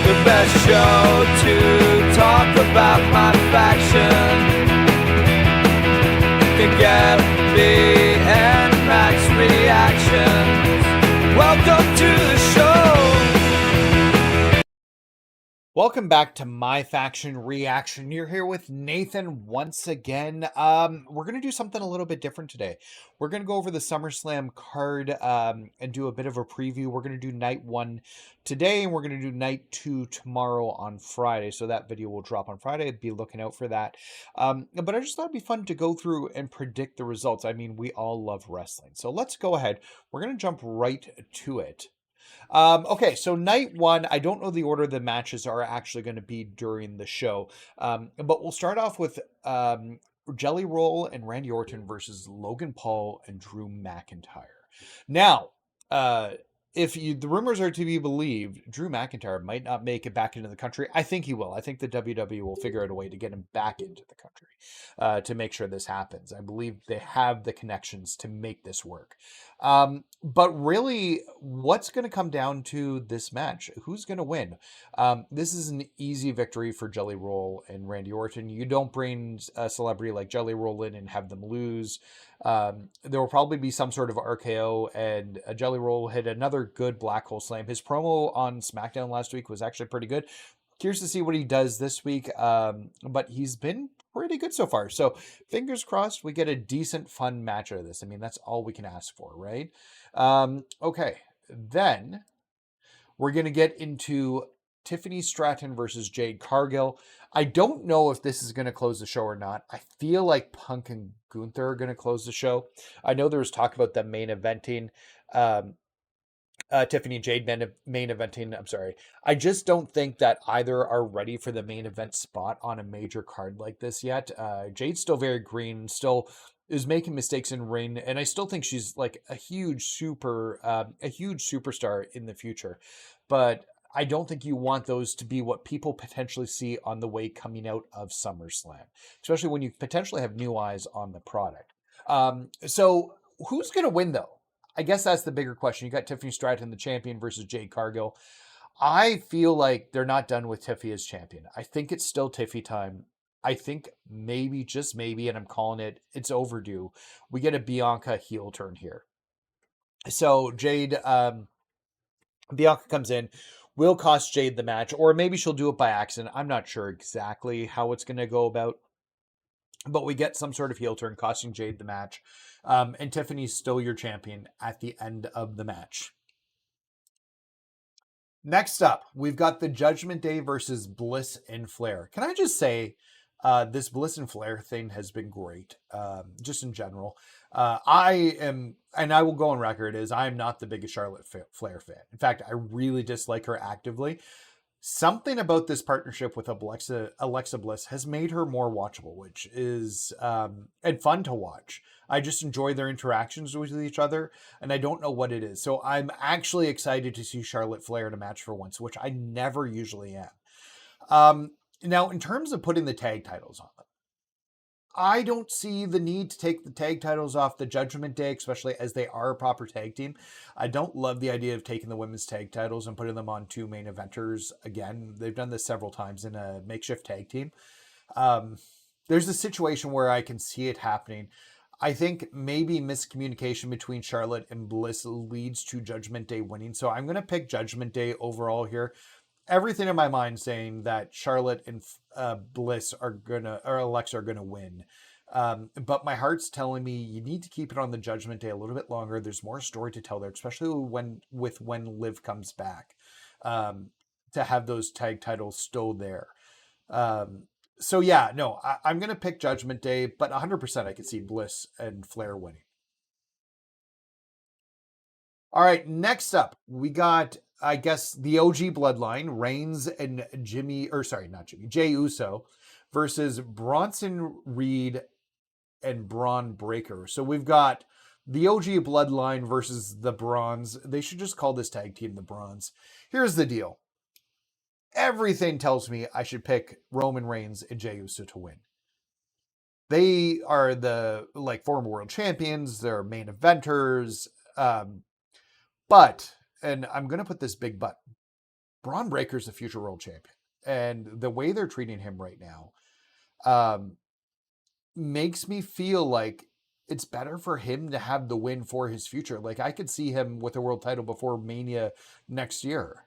The best show to talk about my faction. Can get me and Max reactions. Welcome to the show. Welcome back to My Faction Reaction. You're here with Nathan once again. We're going to do something a little bit different today. We're going to go over the SummerSlam card and do a bit of a preview. We're going to do night 1 today, and we're going to do night 2 tomorrow on Friday. So that video will drop on Friday. Be looking out for that. But I just thought it'd be fun to go through and predict the results. I mean, we all love wrestling. So let's go ahead. We're going to jump right to it. Okay, so night 1, I don't know the order the matches are actually going to be during the show, but we'll start off with Jelly Roll and Randy Orton versus Logan Paul and Drew McIntyre. Now, if the rumors are to be believed, Drew McIntyre might not make it back into the country. I think he will. I think the WWE will figure out a way to get him back into the country to make sure this happens. I believe they have the connections to make this work. But really, what's going to come down to this match? Who's going to win? This is an easy victory for Jelly Roll and Randy Orton. You don't bring a celebrity like Jelly Roll in and have them lose. There will probably be some sort of RKO, and Jelly Roll hit another good black hole slam. His promo on SmackDown last week was actually pretty good. Curious to see what he does this week, but he's been pretty good so far. So fingers crossed we get a decent, fun match out of this. I mean, that's all we can ask for, right? Okay, then we're going to get into Tiffany Stratton versus Jade Cargill. I don't know if this is going to close the show or not. I feel like Punk and Gunther are going to close the show. I know there was talk about them main eventing. Tiffany and Jade main eventing. I'm sorry. I just don't think that either are ready for the main event spot on a major card like this yet. Jade's still very green, still is making mistakes in ring, and I still think she's like a huge superstar in the future. But I don't think you want those to be what people potentially see on the way coming out of SummerSlam, especially when you potentially have new eyes on the product. So who's going to win though? I guess that's the bigger question. You got Tiffany Stratton, the champion, versus Jade Cargill. I feel like they're not done with Tiffy as champion. I think it's still Tiffy time. I think maybe, just maybe, and I'm calling it, it's overdue. We get a Bianca heel turn here. So Jade, Bianca comes in, will cost Jade the match, or maybe she'll do it by accident. I'm not sure exactly how it's going to go about. But we get some sort of heel turn costing Jade the match. And Tiffany's still your champion at the end of the match. Next up, we've got the Judgment Day versus Bliss and Flair. Can I just say, this Bliss and Flair thing has been great, just in general. I am, and I will go on record, as I am not the biggest Charlotte Flair fan. In fact, I really dislike her actively. Something about this partnership with Alexa Bliss has made her more watchable, which is and fun to watch. I just enjoy their interactions with each other, and I don't know what it is. So I'm actually excited to see Charlotte Flair in a match for once, which I never usually am. Now, in terms of putting the tag titles on them, I don't see the need to take the tag titles off the Judgment Day, especially as they are a proper tag team. I don't love the idea of taking the women's tag titles and putting them on 2 main eventers again. They've done this several times in a makeshift tag team. There's a situation where I can see it happening. I think maybe miscommunication between Charlotte and Bliss leads to Judgment Day winning. So I'm going to pick Judgment Day overall here. Everything in my mind saying that Charlotte and Bliss are Alexa are gonna win, but my heart's telling me you need to keep it on the Judgment Day a little bit longer. There's more story to tell there, especially when Liv comes back, to have those tag titles still there. So yeah, no, I'm gonna pick Judgment Day, but 100% I could see Bliss and Flair winning. All right, next up, we got, I guess, the OG Bloodline, Reigns and Jey Uso versus Bronson Reed and Braun Breaker. So we've got the OG Bloodline versus the Bronze. They should just call this tag team the Bronze. Here's the deal. Everything tells me I should pick Roman Reigns and Jey Uso to win. They are the former world champions. They're main eventers. But, and I'm going to put this big but, Braun Breaker's the future world champion. And the way they're treating him right now makes me feel like it's better for him to have the win for his future. Like, I could see him with a world title before Mania next year.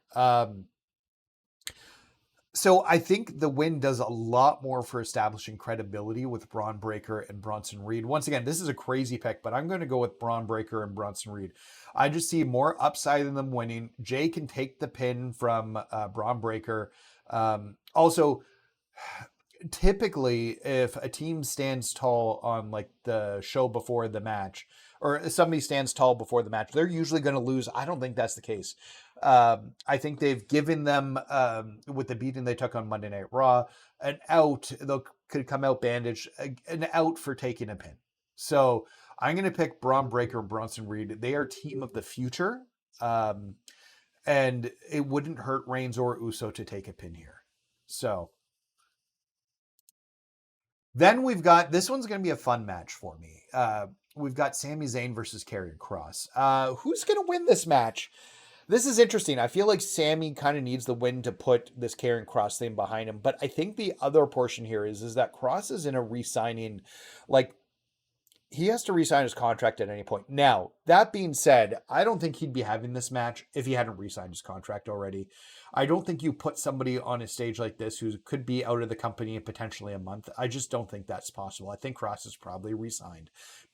So I think the win does a lot more for establishing credibility with Braun Breaker and Bronson Reed. Once again, this is a crazy pick, but I'm going to go with Braun Breaker and Bronson Reed. I just see more upside in them winning. Jay can take the pin from Braun Breaker. Also, typically, if a team stands tall on like the show before the match, or somebody stands tall before the match, they're usually going to lose. I don't think that's the case. I think they've given them, with the beating they took on Monday Night Raw, an out. They could come out bandaged, an out for taking a pin. So I'm going to pick Braun Breaker and Bronson Reed. They are team of the future. And it wouldn't hurt Reigns or Uso to take a pin here. So then we've got, this one's going to be a fun match for me. We've got Sami Zayn versus Carrie Cross. Who's going to win this match? This is interesting. I feel like Sami kind of needs the win to put this Karrion Kross thing behind him. But I think the other portion here is that Kross is in a re-signing. Like, he has to re-sign his contract at any point. Now, that being said, I don't think he'd be having this match if he hadn't re-signed his contract already. I don't think you put somebody on a stage like this who could be out of the company in potentially a month. I just don't think that's possible. I think Kross is probably re-signed,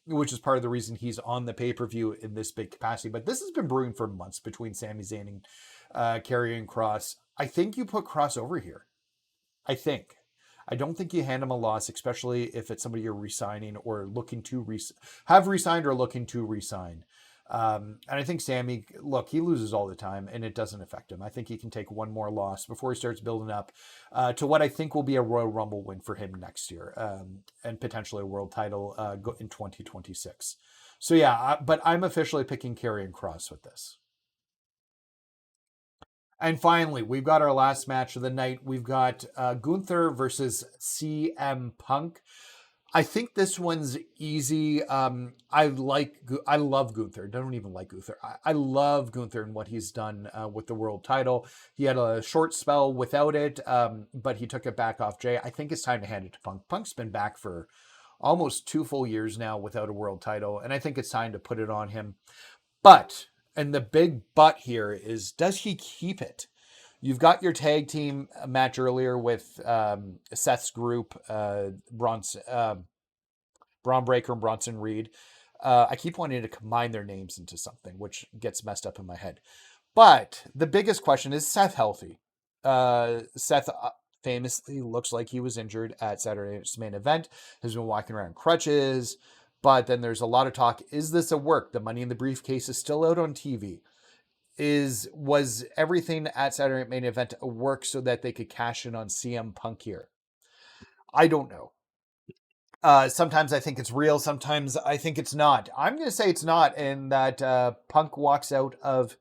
which is part of the reason he's on the pay-per-view in this big capacity. But this has been brewing for months between Sami Zayn and Karrion Kross. I think you put Kross over here. I don't think you hand him a loss, especially if it's somebody you're re-signing or looking to have re-signed or looking to re-sign. And I think Sami, look, he loses all the time and it doesn't affect him. I think he can take one more loss before he starts building up to what I think will be a Royal Rumble win for him next year, and potentially a world title in 2026. So yeah, but I'm officially picking Karrion Kross with this. And finally, we've got our last match of the night. We've got Gunther versus CM Punk. I think this one's easy. I love Gunther. Don't even like Gunther. I love Gunther and what he's done with the world title. He had a short spell without it, but he took it back off Jay. I think it's time to hand it to Punk. Punk's been back for almost 2 full years now without a world title, and I think it's time to put it on him. But, and the big but here is, does he keep it? You've got your tag team match earlier with Seth's group, Braun Breaker and Bronson Reed. I keep wanting to combine their names into something, which gets messed up in my head. But the biggest question is Seth healthy? Seth famously looks like he was injured at Saturday's main event, has been walking around crutches. But then there's a lot of talk. Is this a work? The Money in the Briefcase is still out on TV. Was everything at Saturday main event a work so that they could cash in on CM Punk here? I don't know. Sometimes I think it's real. Sometimes I think it's not. I'm going to say it's not, and that Punk walks out of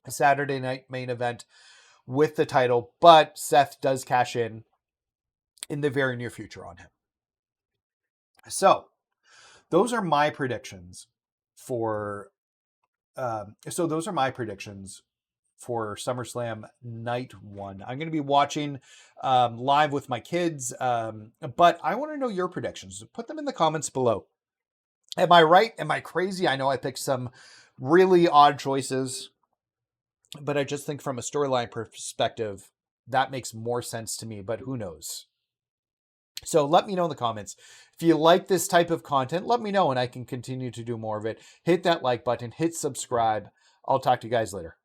a Saturday night main event with the title, but Seth does cash in the very near future on him. So those are my predictions for SummerSlam Night 1. I'm going to be watching live with my kids, but I want to know your predictions. Put them in the comments below. Am I right? Am I crazy? I know I picked some really odd choices, but I just think from a storyline perspective, that makes more sense to me, but who knows? So let me know in the comments. If you like this type of content, let me know and I can continue to do more of it. Hit that like button, hit subscribe. I'll talk to you guys later.